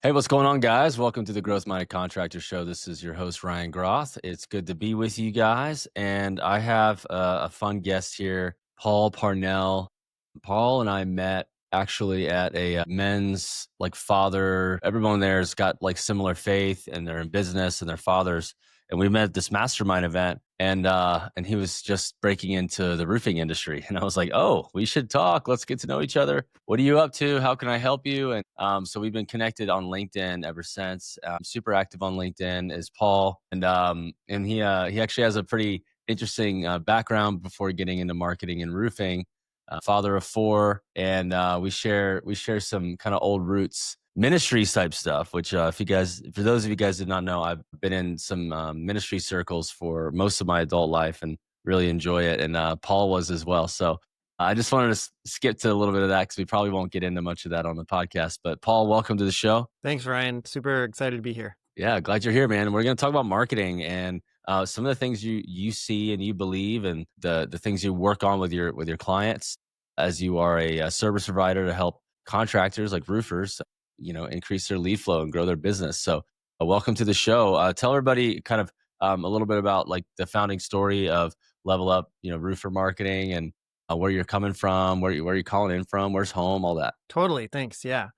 Hey, what's going on, guys? Welcome to the Growth-Minded Contractor Show. This is your host, Ryan Groth. It's good to be with you guys. And I have a fun guest here, Paul Parnell. Paul and I met actually at a men's father. Everyone there's got similar faith and they're in business and their fathers. And we met at this mastermind event and he was just breaking into the roofing industry. And I was like, oh, we should talk. Let's get to know each other. What are you up to? How can I help you? And so we've been connected on LinkedIn ever since. Super active on LinkedIn is Paul. And he actually has a pretty interesting background before getting into marketing and roofing. Father of four, and we share some kind of old roots ministry type stuff. Which, for those of you guys did not know, I've been in some ministry circles for most of my adult life and really enjoy it. And Paul was as well. So I just wanted to skip to a little bit of that because we probably won't get into much of that on the podcast. But Paul, welcome to the show. Thanks, Ryan. Super excited to be here. Yeah, glad you're here, man. We're going to talk about marketing and some of the things you see and you believe, and the things you work on with your clients, as you are a service provider to help contractors like roofers, increase their lead flow and grow their business. So, welcome to the show. Tell everybody kind of a little bit about the founding story of Level Up, roofer marketing, and where you're coming from, where you're calling in from, where's home, all that. Totally. Thanks. Yeah.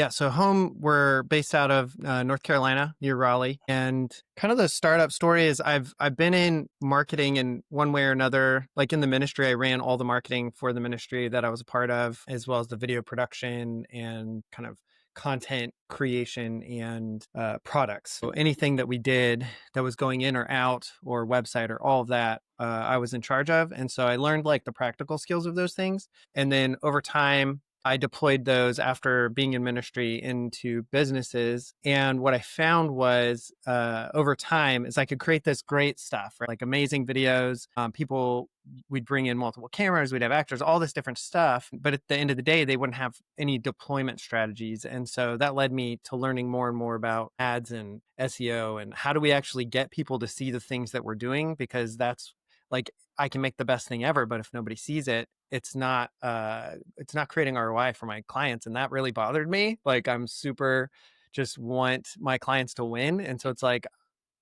So home, we're based out of North Carolina, near Raleigh. And kind of the startup story is I've been in marketing in one way or another. Like in the ministry, I ran all the marketing for the ministry that I was a part of, as well as the video production and kind of content creation and products. So anything that we did that was going in or out, or website, or all of that, I was in charge of. And so I learned the practical skills of those things. And then over time, I deployed those after being in ministry into businesses. And what I found was over time is I could create this great stuff, right? Like amazing videos. We'd bring in multiple cameras, we'd have actors, all this different stuff. But at the end of the day, they wouldn't have any deployment strategies. And so that led me to learning more and more about ads and SEO and how do we actually get people to see the things that we're doing? Because that's I can make the best thing ever, but if nobody sees it, it's not creating ROI for my clients. And that really bothered me. I'm super just want my clients to win. And so it's like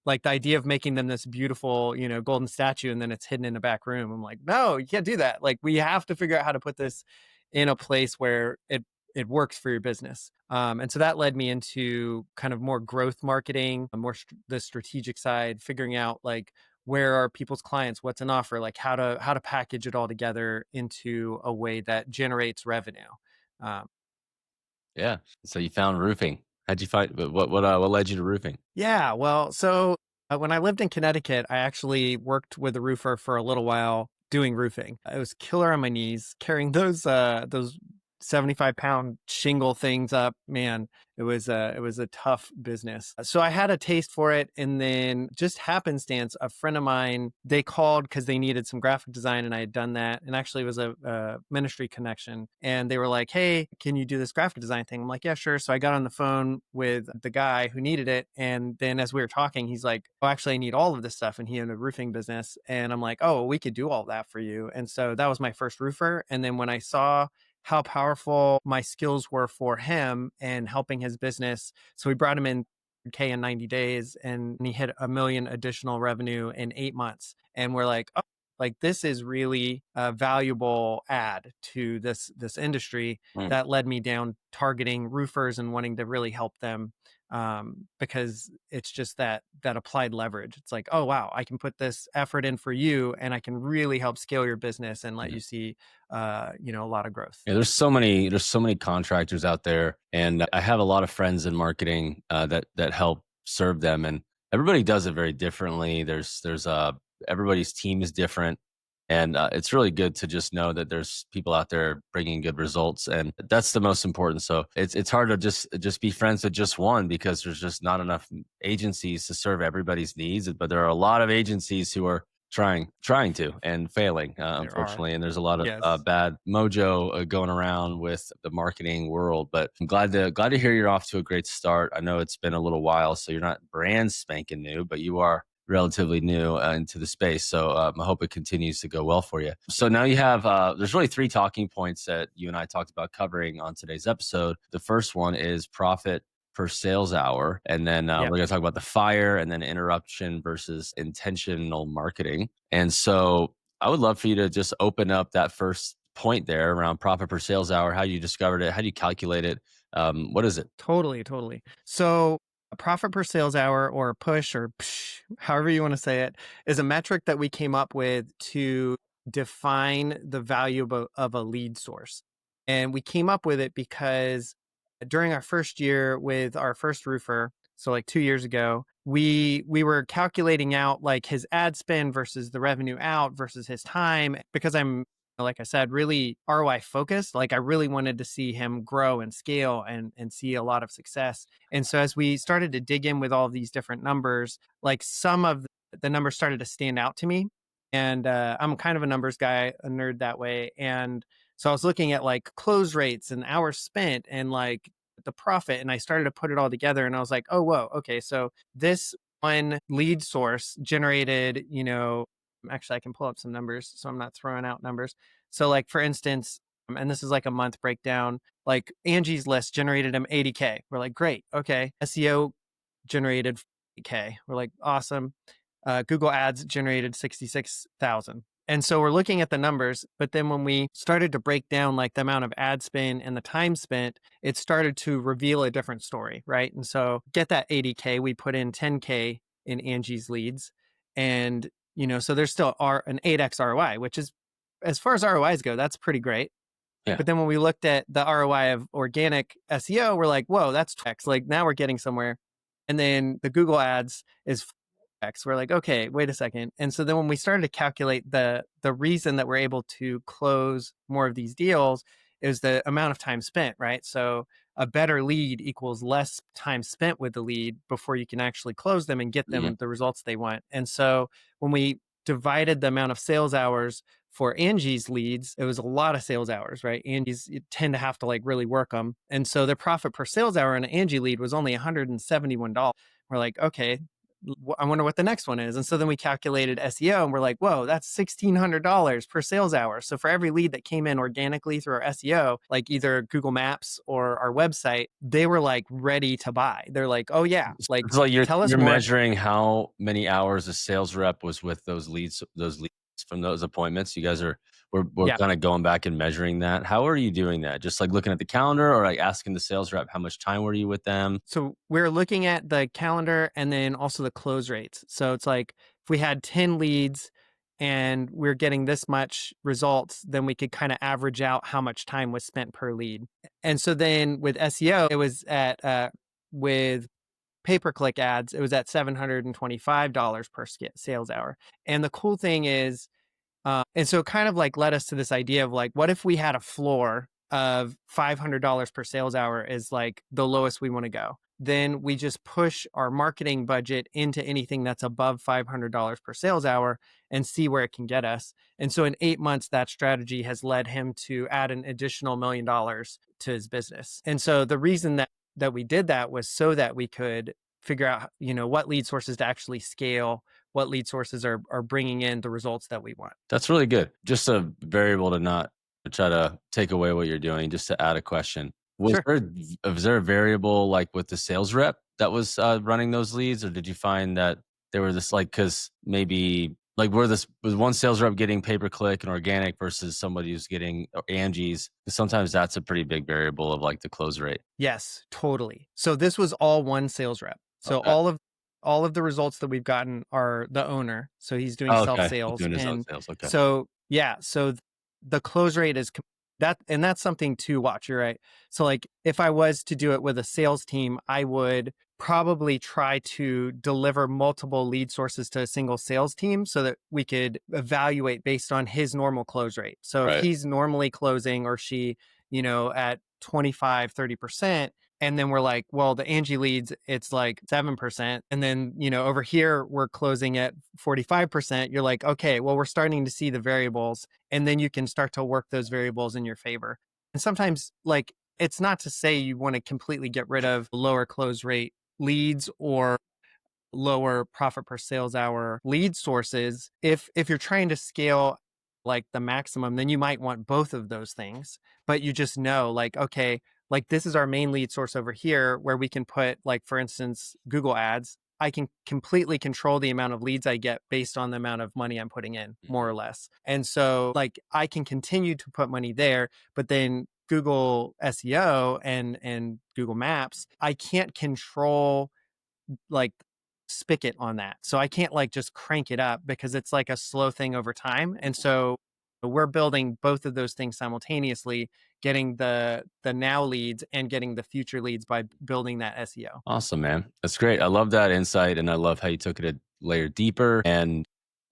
the idea of making them this beautiful, golden statue, and then it's hidden in a back room. I'm like, no, you can't do that. We have to figure out how to put this in a place where it works for your business. And so that led me into kind of more growth marketing, the strategic side, figuring out where are people's clients, what's an offer, how to package it all together into a way that generates revenue. Yeah. So you found roofing. How'd you find? What led you to roofing? Yeah. Well, so when I lived in Connecticut, I actually worked with a roofer for a little while doing roofing. I was killer on my knees carrying those 75-pound shingle things up. Man, it was a tough business. So I had a taste for it. And then just happenstance, a friend of mine, they called because they needed some graphic design, and I had done that. And actually it was a ministry connection. And they were like, hey, can you do this graphic design thing? I'm like, yeah, sure. So I got on the phone with the guy who needed it. And then as we were talking, he's like, oh, actually I need all of this stuff. And he had a roofing business. And I'm like, oh, we could do all that for you. And so that was my first roofer. And then when I saw how powerful my skills were for him and helping his business. So we brought him in in 90 days, and he hit $1 million additional revenue in 8 months. And we're like, oh, this is really a valuable add to this industry. That led me down targeting roofers and wanting to really help them. Because it's just that applied leverage. It's like, oh, wow, I can put this effort in for you and I can really help scale your business and let you see, a lot of growth. Yeah, there's so many contractors out there, and I have a lot of friends in marketing that help serve them, and everybody does it very differently. There's everybody's team is different. And it's really good to just know that there's people out there bringing good results, and that's the most important. So it's hard to just be friends with just one, because there's just not enough agencies to serve everybody's needs. But there are a lot of agencies who are trying to and failing, unfortunately. And there's a lot of bad mojo going around with the marketing world. But I'm glad to hear you're off to a great start. I know it's been a little while, so you're not brand spanking new, but you are relatively new into the space. So I hope it continues to go well for you. So now you have, there's really three talking points that you and I talked about covering on today's episode. The first one is profit per sales hour. And then Yeah. we're going to talk about the fire and then interruption versus intentional marketing. And so I would love for you to just open up that first point there around profit per sales hour, how you discovered it, how do you calculate it? What is it? Totally, totally. So, a profit per sales hour or push or psh, however you want to say it, is a metric that we came up with to define the value of a lead source. And we came up with it because during our first year with our first roofer, so like 2 years ago, we were calculating out like his ad spend versus the revenue out versus his time because I'm, like I said, really ROI focused. Like I really wanted to see him grow and scale and see a lot of success. And so as we started to dig in with all of these different numbers, like some of the numbers started to stand out to me. And I'm kind of a numbers guy, a nerd that way. And so I was looking at like close rates and hours spent and like the profit. And I started to put it all together and I was like, oh, whoa, okay. So this one lead source generated, actually I can pull up some numbers so I'm not throwing out numbers. So like for instance, and this is like a month breakdown, like Angie's List generated him 80K. We're like, great. Okay. SEO generated 40K. We're like, awesome. Google Ads generated 66,000. And so we're looking at the numbers, but then when we started to break down like the amount of ad spend and the time spent, it started to reveal a different story, right? And so get that 80K, we put in 10K in Angie's leads. And, so there's still an 8x ROI, which is, as far as ROIs go, that's pretty great. Yeah. But then when we looked at the ROI of organic SEO, we're like, whoa, that's X. Like now we're getting somewhere. And then the Google ads is X. We're like, okay, wait a second. And so then when we started to calculate the reason that we're able to close more of these deals is the amount of time spent, right? So a better lead equals less time spent with the lead before you can actually close them and get Mhm. them the results they want. And so when we divided the amount of sales hours for Angie's leads, it was a lot of sales hours, right? Angie's, you tend to have to like really work them. And so their profit per sales hour in an Angie lead was only $171. We're like, okay, I wonder what the next one is. And so then we calculated SEO and we're like, whoa, that's $1,600 per sales hour. So for every lead that came in organically through our SEO, like either Google Maps or our website, they were like ready to buy. They're like, oh yeah, like It's like tell us you're more. measuring how many hours a sales rep was with those leads from those appointments. You guys we're Yeah. kind of going back and measuring that. How are you doing that? Just like looking at the calendar or like asking the sales rep how much time were you with them? So we're looking at the calendar and then also the close rates. So it's like if we had 10 leads and we're getting this much results, then we could kind of average out how much time was spent per lead. And so then with SEO, it was at, with pay-per-click ads, it was at $725 per sales hour. And the cool thing is, and so it kind of like led us to this idea of like, what if we had a floor of $500 per sales hour is like the lowest we want to go? Then we just push our marketing budget into anything that's above $500 per sales hour and see where it can get us. And so in 8 months, that strategy has led him to add an additional $1 million to his business. And so the reason that we did that was so that we could figure out, what lead sources to actually scale, what lead sources are bringing in the results that we want. That's really good. Just a variable to not try to take away what you're doing, just to add a question. Sure. Was there a variable like with the sales rep that was running those leads, or did you find that they were this like because maybe like was one sales rep getting pay per click and organic versus somebody who's getting Angie's? 'Cause sometimes that's a pretty big variable of like the close rate. Yes, totally. So this was all one sales rep. So Okay. all of the results that we've gotten are the owner. So he's doing Oh, self okay. He's sales. doing his own And sales. Okay. so, yeah, so the close rate is that, and that's something to watch. You're right. So like if I was to do it with a sales team, I would probably try to deliver multiple lead sources to a single sales team so that we could evaluate based on his normal close rate. So if Right. he's normally closing or she, at 25, 30%, and then we're like, well, the Angie leads, it's like 7%. And then, over here, we're closing at 45%. You're like, okay, well, we're starting to see the variables. And then you can start to work those variables in your favor. And sometimes, like, it's not to say you want to completely get rid of lower close rate leads or lower profit per sales hour lead sources. If you're trying to scale like the maximum, then you might want both of those things. But you just know, like, okay, like this is our main lead source over here where we can put, like, for instance, Google Ads. I can completely control the amount of leads I get based on the amount of money I'm putting in, more Mhm. or less. And so, like, I can continue to put money there, but then Google SEO and Google Maps, I can't control, like, spigot on that. So I can't, like, just crank it up because it's like a slow thing over time. And so we're building both of those things simultaneously, getting the now leads and getting the future leads by building that SEO. Awesome, man. That's great. I love that insight, and I love how you took it a layer deeper. And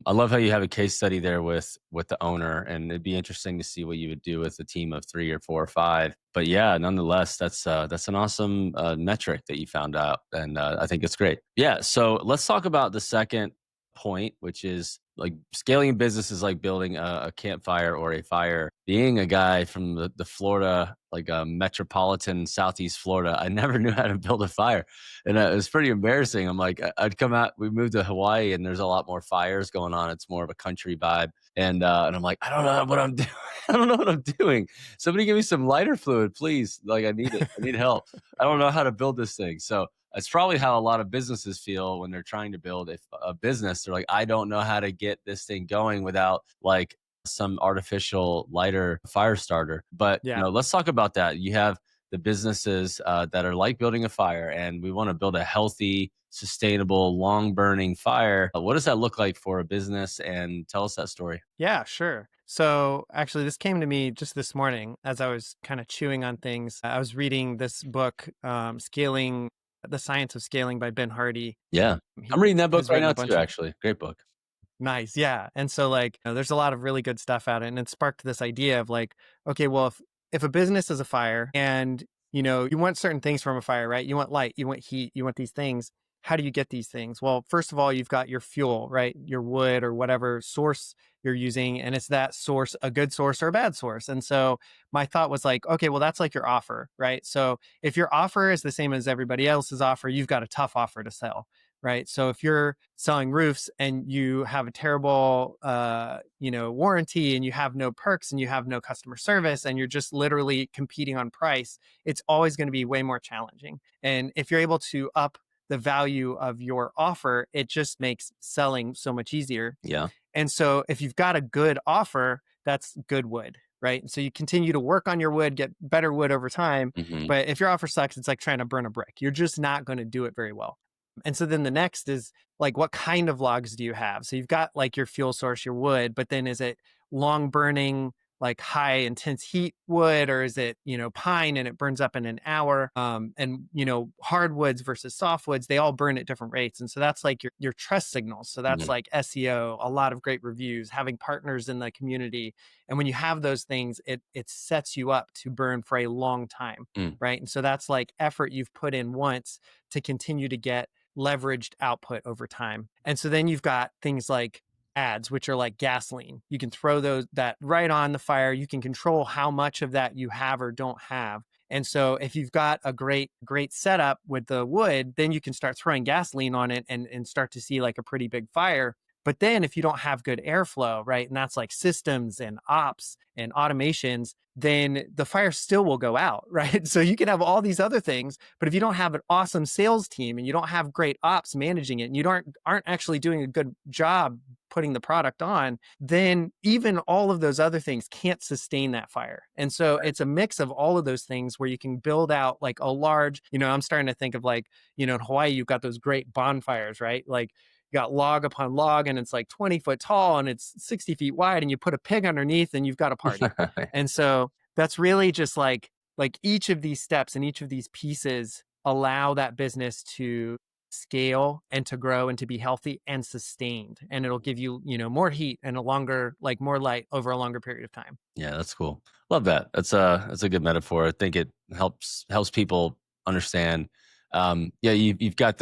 I love how you have a case study there with the owner, and it'd be interesting to see what you would do with a team of 3 or 4 or 5. But yeah, nonetheless, that's an awesome metric that you found out, and I think it's great. Yeah, so let's talk about the second point, which is like scaling a business is like building a campfire or a fire. Being a guy from the Florida, like metropolitan Southeast Florida, I never knew how to build a fire, and it was pretty embarrassing. I'm like, I'd come out. We moved to Hawaii, and there's a lot more fires going on. It's more of a country vibe, and I'm like, I don't know what I'm doing. I don't know what I'm doing. Somebody give me some lighter fluid, please. Like, I need it. I need help. I don't know how to build this thing. So that's probably how a lot of businesses feel when they're trying to build a business. They're like, I don't know how to get this thing going without like some artificial lighter fire starter. But Yeah. let's talk about that. You have the businesses that are like building a fire, and we want to build a healthy, sustainable, long burning fire. What does that look like for a business? And tell us that story. Yeah, sure. So actually, this came to me just this morning as I was kind of chewing on things. I was reading this book, Scaling, The Science of Scaling by Ben Hardy. Yeah. I'm He reading that book has right written now a too, bunch of actually. Great book. Nice. Yeah. And so, like, there's a lot of really good stuff out it. And it sparked this idea of, like, okay, well, if a business is a fire and, you want certain things from a fire, right? You want light, you want heat, you want these things. How do you get these things? Well, first of all, you've got your fuel, right? Your wood or whatever source you're using. And it's that source, a good source or a bad source. And so my thought was like, okay, well, that's like your offer, right? So if your offer is the same as everybody else's offer, you've got a tough offer to sell, right? So if you're selling roofs and you have a terrible, warranty, and you have no perks and you have no customer service and you're just literally competing on price, it's always going to be way more challenging. And if you're able to up the value of your offer, it just makes selling so much easier. Yeah. And so if you've got a good offer, that's good wood, right? And so you continue to work on your wood, get better wood over time. Hmm. But if your offer sucks, it's like trying to burn a brick. You're just not going to do it very well. And so then the next is, like, what kind of logs do you have? So you've got like your fuel source, your wood, but then is it long burning, like high intense heat wood, or is it, pine and it burns up in an hour? And, hardwoods versus softwoods, they all burn at different rates. And so that's like your trust signals. So that's Hmm. like SEO, a lot of great reviews, having partners in the community. And when you have those things, it sets you up to burn for a long time. Mm. Right. And so that's like effort you've put in once to continue to get leveraged output over time. And so then you've got things like ads, which are like gasoline. You can throw that right on the fire. You can control how much of that you have or don't have. And so if you've got a great setup with the wood, then you can start throwing gasoline on it and start to see like a pretty big fire. But then if you don't have good airflow, right, and that's like systems and ops and automations, then the fire still will go out, right? So you can have all these other things, but if you don't have an awesome sales team and you don't have great ops managing it, and you aren't actually doing a good job putting the product on, then even all of those other things can't sustain that fire. And so it's a mix of all of those things where you can build out like a large, I'm starting to think of like, in Hawaii, you've got those great bonfires, right? Like you got log upon log and it's like 20 foot tall and it's 60 feet wide, and you put a pig underneath and you've got a party. And so that's really just like each of these steps and each of these pieces allow that business to scale and to grow and to be healthy and sustained. And it'll give you, more heat and more light over a longer period of time. Yeah, that's cool. Love that. That's a good metaphor. I think it helps people understand. Yeah, you got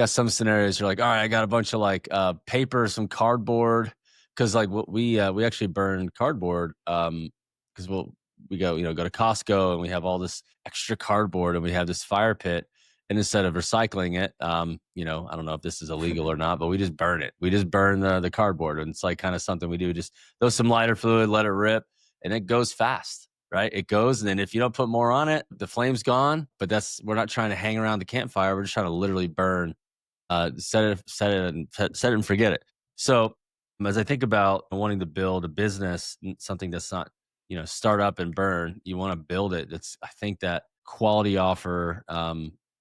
some scenarios. You're like, all right, I got a bunch of like paper, some cardboard, because like what we actually burn cardboard. Because we go to Costco and we have all this extra cardboard and we have this fire pit. And instead of recycling it, I don't know if this is illegal or not, but we just burn it. We just burn the cardboard, and it's like kind of something we do. Just throw some lighter fluid, let it rip, and it goes fast, right? It goes, and then if you don't put more on it, the flame's gone. But we're not trying to hang around the campfire. We're just trying to literally burn, set it and forget it. So as I think about wanting to build a business, something that's not, start up and burn, you want to build it. I think that quality offer,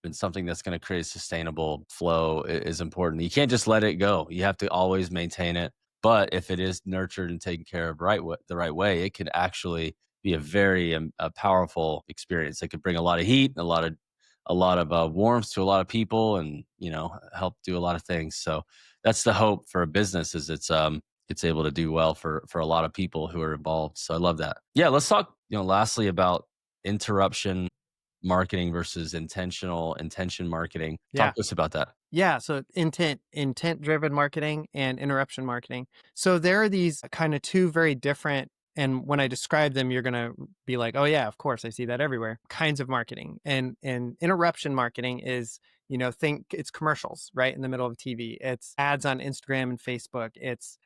and something that's going to create sustainable flow is important. You can't just let it go. You have to always maintain it. But if it is nurtured and taken care of the right way, it could actually be a very a powerful experience. It could bring a lot of heat, a lot of warmth to a lot of people, and help do a lot of things. So that's the hope for a business, is it's able to do well for a lot of people who are involved. So I love that. Yeah, let's talk, lastly, about interruption marketing versus intention marketing. Yeah. Talk to us about that. Yeah. So intent driven marketing and interruption marketing. So there are these kind of two very different, and when I describe them, you're going to be like, oh yeah, of course, I see that everywhere, kinds of marketing. And interruption marketing is, think it's commercials right in the middle of TV. It's ads on Instagram and Facebook. It's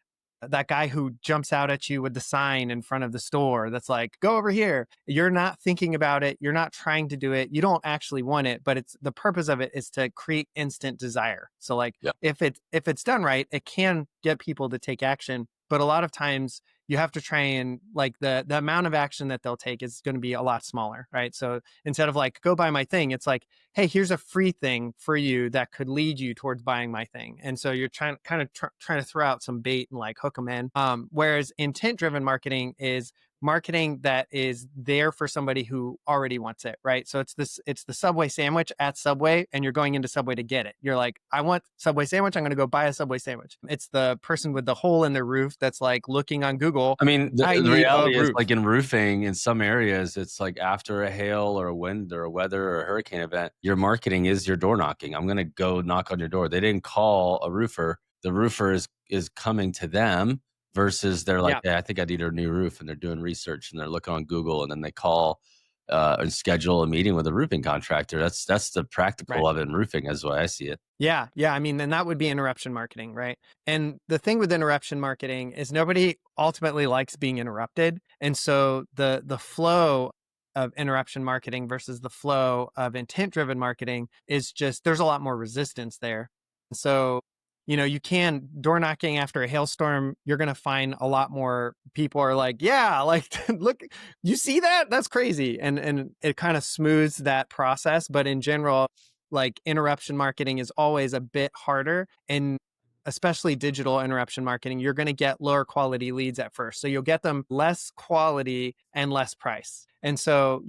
that guy who jumps out at you with the sign in front of the store that's like, go over here. You're not thinking about it. You're not trying to do it. You don't actually want it, but it's the purpose of it is to create instant desire. So like Yeah. if it's done right, it can get people to take action. But a lot of times you have to try and like the amount of action that they'll take is going to be a lot smaller, right? So instead of like, go buy my thing, it's like, hey, here's a free thing for you that could lead you towards buying my thing. And so you're trying to throw out some bait and like hook them in. Whereas intent driven marketing is marketing that is there for somebody who already wants it, right? So it's the Subway sandwich at Subway, and you're going into Subway to get it. You're like, I want Subway sandwich. I'm going to go buy a Subway sandwich. It's the person with the hole in their roof that's like looking on Google. I mean, I the need a reality is, roof. like in roofing, in some areas, it's like after a hail or a wind or a weather or a hurricane event, your marketing is your door knocking. I'm going to go knock on your door. They didn't call a roofer. The roofer is coming to them, versus they're like, Yeah, "Hey, I think I need a new roof," and they're doing research and they're looking on Google, and then they call and schedule a meeting with a roofing contractor. That's the right. practical of it in roofing, as the way I see it. Yeah, yeah. I mean, then that would be interruption marketing, right? And the thing with interruption marketing is nobody ultimately likes being interrupted. And so the flow of interruption marketing versus the flow of intent driven marketing is just there's a lot more resistance there. So, you can door knocking after a hailstorm, you're going to find a lot more people are like, yeah, like look, you see that? That's crazy. And it kind of smooths that process, but in general, like interruption marketing is always a bit harder, and especially digital interruption marketing, you're going to get lower quality leads at first. So you'll get them less quality and less price. And so,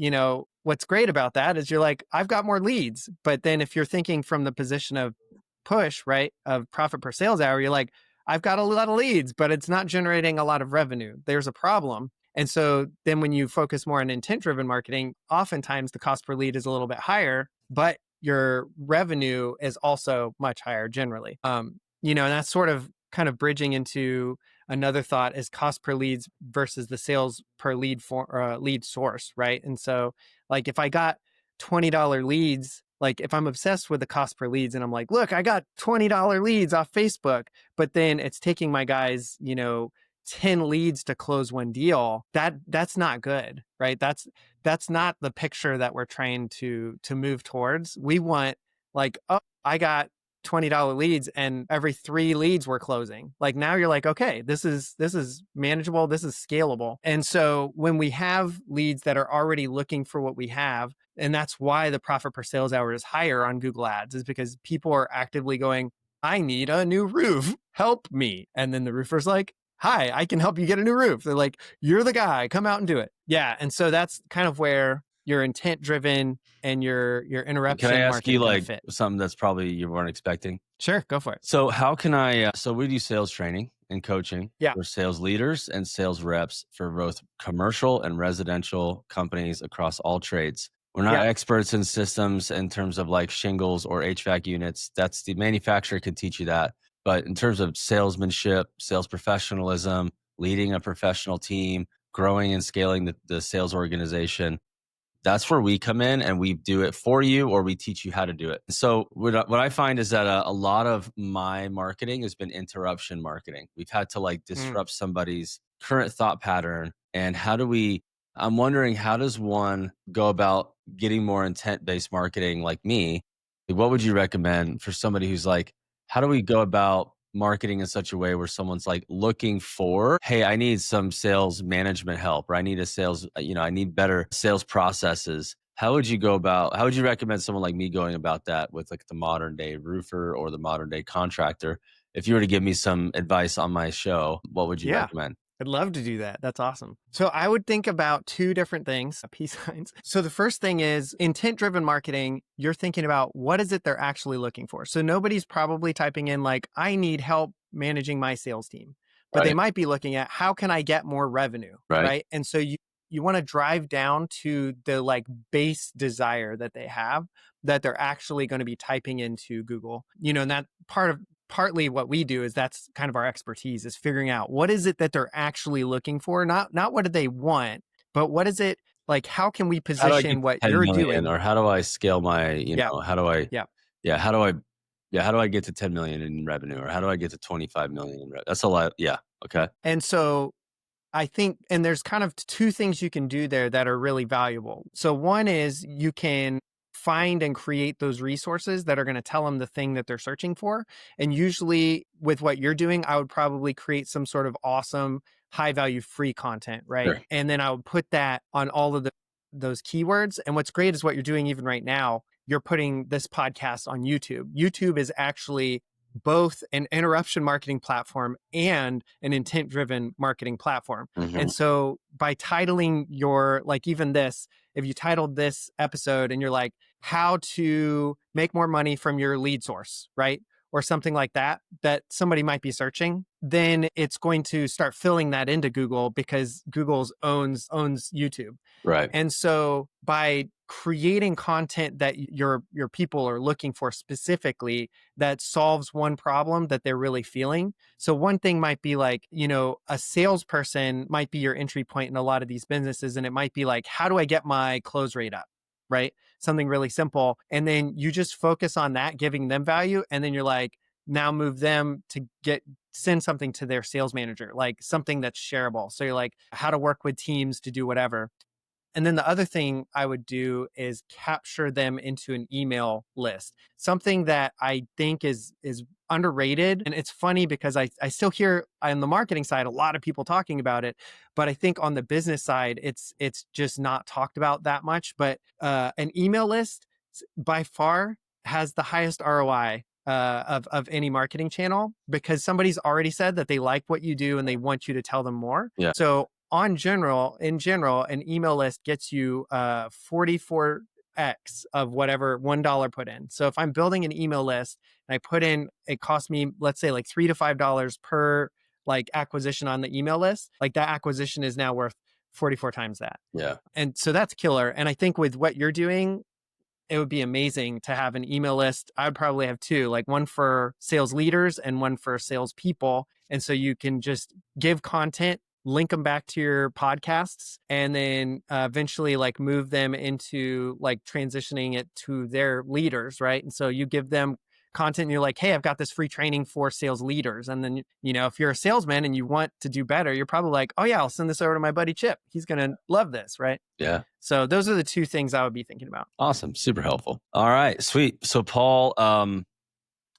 what's great about that is you're like, I've got more leads. But then if you're thinking from the position of push, right, of profit per sales hour, you're like, I've got a lot of leads, but it's not generating a lot of revenue. There's a problem. And so then when you focus more on intent driven marketing, oftentimes the cost per lead is a little bit higher, but your revenue is also much higher generally. And that's sort of kind of bridging into another thought is cost per leads versus the sales per lead for lead source, right? And so like if I got $20 leads, like if I'm obsessed with the cost per leads and I'm like, look, I got $20 leads off Facebook, but then it's taking my guys, 10 leads to close one deal, that's not good, right? That's not the picture that we're trying to move towards. We want like, oh, I got $20 leads and every 3 leads we're closing. Like now you're like, okay, this is manageable, this is scalable. And so when we have leads that are already looking for what we have, and that's why the profit per sales hour is higher on Google Ads, is because people are actively going, I need a new roof, help me. And then the roofer's like, hi, I can help you get a new roof. They're like, you're the guy, come out and do it. Yeah. And so that's kind of where your intent driven and your Can I interruption ask you marketing kind of like fit. something that's probably you weren't expecting? Sure, go for it. So how can I? So we do sales training and coaching Yeah. for sales leaders and sales reps for both commercial and residential companies across all trades. We're not Yeah. experts in systems in terms of like shingles or HVAC units. That's the manufacturer can teach you that. But in terms of salesmanship, sales professionalism, leading a professional team, growing and scaling the sales organization, That's where we come in and we do it for you, or we teach you how to do it. So what I find is that a lot of my marketing has been interruption marketing. We've had to like Mm, disrupt somebody's current thought pattern. And I'm wondering, how does one go about getting more intent-based marketing like me? Like, what would you recommend for somebody who's like, how do we go about marketing in such a way where someone's like looking for, hey, I need some sales management help, or I need a sales, I need better sales processes. How would you recommend someone like me going about that with like the modern day roofer or the modern day contractor? If you were to give me some advice on my show, what would you yeah. recommend? I'd love to do that. That's awesome. So I would think about two different things, peace signs. So the first thing is intent driven marketing. You're thinking about what is it they're actually looking for. So nobody's probably typing in like, I need help managing my sales team, but they Right. might be looking at how can I get more revenue? Right. Right. And so you want to drive down to the like base desire that they have that they're actually going to be typing into Google, and that partly what we do is that's kind of our expertise is figuring out what is it that they're actually looking for, not what do they want, but what is it like, how can we How do I get position to what 10 you're million, doing. or how do I scale my, Yeah, how do I, yeah. yeah, how do I get to 10 million in revenue, or how do I get to 25 million in revenue? That's a lot. Yeah. Okay. And so I think, and there's kind of two things you can do there that are really valuable. So one is you can find and create those resources that are going to tell them the thing that they're searching for. And usually with what you're doing, I would probably create some sort of awesome high value free content, right? Sure. And then I would put that on all of those keywords. And what's great is what you're doing even right now. You're putting this podcast on YouTube. YouTube is actually both an interruption marketing platform and an intent driven marketing platform. Hmm. And so by titling your, like even this, if you titled this episode and you're like, how to make more money from your lead source, right? Or something like that, that somebody might be searching, then it's going to start filling that into Google because Google's owns YouTube. Right. And so by creating content that your people are looking for specifically that solves one problem that they're really feeling. So one thing might be like, a salesperson might be your entry point in a lot of these businesses. And it might be like, how do I get my close rate up? Right? Something really simple. And then you just focus on that, giving them value. And then you're like, now move them to send something to their sales manager, like something that's shareable. So you're like, how to work with teams to do whatever. And then the other thing I would do is capture them into an email list. Something that I think is underrated. And it's funny because I still hear on the marketing side a lot of people talking about it, but I think on the business side it's just not talked about that much. But an email list by far has the highest ROI of any marketing channel because somebody's already said that they like what you do and they want you to tell them more. Yeah. So in general, an email list gets you 44x of whatever $1 put in. So if I'm building an email list and I put in, it costs me, let's say like $3 to $5 per like acquisition on the email list, like that acquisition is now worth 44 times that. Yeah. And so that's killer. And I think with what you're doing, it would be amazing to have an email list. I would probably have two, like one for sales leaders and one for sales people. And so you can just give content, link them back to your podcasts, and then eventually like move them into like transitioning it to their leaders, right? And so you give them content and you're like, hey, I've got this free training for sales leaders. And then, if you're a salesman and you want to do better, you're probably like, oh yeah, I'll send this over to my buddy Chip. He's going to love this, right? Yeah. So those are the two things I would be thinking about. Awesome. Super helpful. All right. Sweet. So Paul,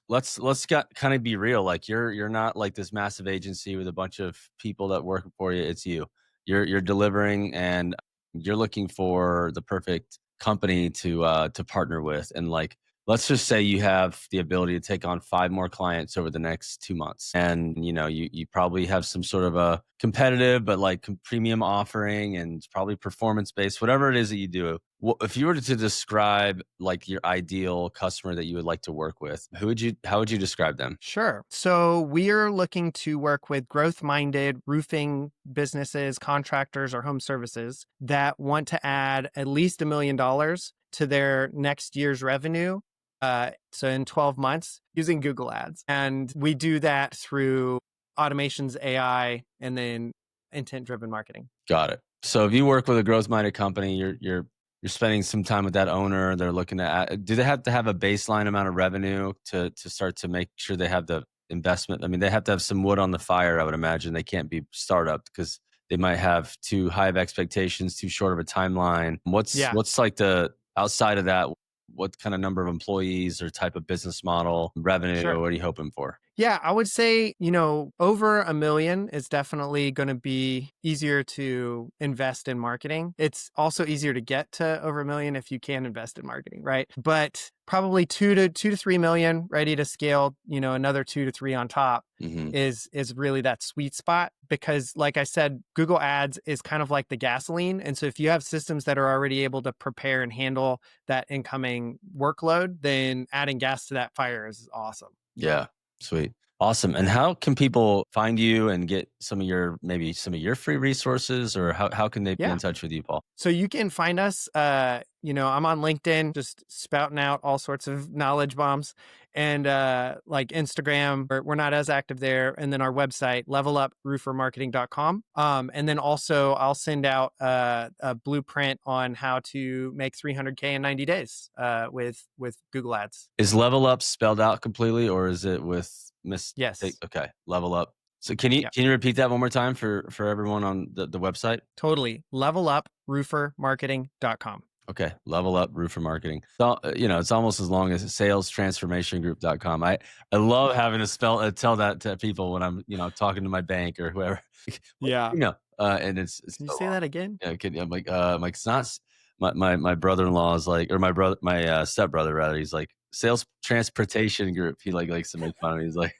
let's kind of be real. Like you're not like this massive agency with a bunch of people that work for you. It's you. You're delivering, and you're looking for the perfect company to partner with. And like, let's just say you have the ability to take on 5 more clients over the next 2 months, and you probably have some sort of a competitive but like premium offering, and it's probably performance based, whatever it is that you do. If you were to describe like your ideal customer that you would like to work with, how would you describe them? Sure. So we are looking to work with growth-minded roofing businesses, contractors, or home services that want to add at least $1 million to their next year's revenue. So in 12 months using Google Ads. And we do that through automations, AI, and then intent-driven marketing. Got it. So if you work with a growth minded company, you're you're spending some time with that owner. They're looking at, do they have to have a baseline amount of revenue to start to make sure they have the investment? I mean, they have to have some wood on the fire, I would imagine. They can't be startup because they might have too high of expectations, too short of a timeline. Yeah, What's like the outside of that? What kind of number of employees or type of business model, revenue? sure. What are you hoping for? Yeah, I would say, over a million is definitely going to be easier to invest in marketing. It's also easier to get to over a million if you can invest in marketing, right? But probably 2 to 3 million ready to scale, another 2 to 3 on top Hmm. is really that sweet spot because like I said, Google Ads is kind of like the gasoline. And so if you have systems that are already able to prepare and handle that incoming workload, then adding gas to that fire is awesome. Yeah. Sweet. Awesome. And how can people find you and get maybe some of your free resources, or how can they be in Yeah. touch with you, Paul? So you can find us, I'm on LinkedIn, just spouting out all sorts of knowledge bombs and like Instagram, we're not as active there. And then our website, levelupRoofermarketing.com. And then also I'll send out a blueprint on how to make 300K in 90 days with Google Ads. Is Level Up spelled out completely, or is it with mistake? Yes. Okay, Level Up. So Yeah, can you repeat that one more time for everyone on the website? totally. LevelUpRoofermarketing.com. Okay, Level Up Roofer Marketing. So it's almost as long as salestransformationgroup.com. I love having to tell that to people when I'm talking to my bank or whoever. What Yeah. and it's Can you so say long. that again? Yeah, I'm like it's not. My brother-in-law is like, or my stepbrother rather. He's like sales transportation group. He like likes to make fun of me. He's like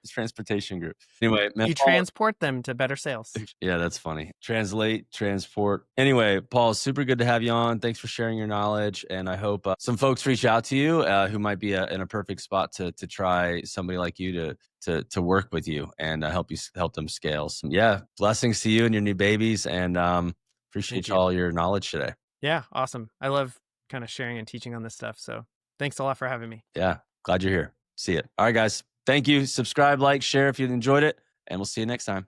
transportation group. Anyway, man, You Paul. transport them to better sales. Yeah, that's funny. Translate, transport. Anyway, Paul, super good to have you on. Thanks for sharing your knowledge, and I hope some folks reach out to you who might be in a perfect spot to try somebody like you to work with you and help them scale. So, yeah, blessings to you and your new babies, and Thank appreciate you. all your knowledge today. Yeah, awesome. I love kind of sharing and teaching on this stuff. So thanks a lot for having me. Yeah, glad you're here. See it. All right, guys. Thank you. Subscribe, like, share if you enjoyed it, and we'll see you next time.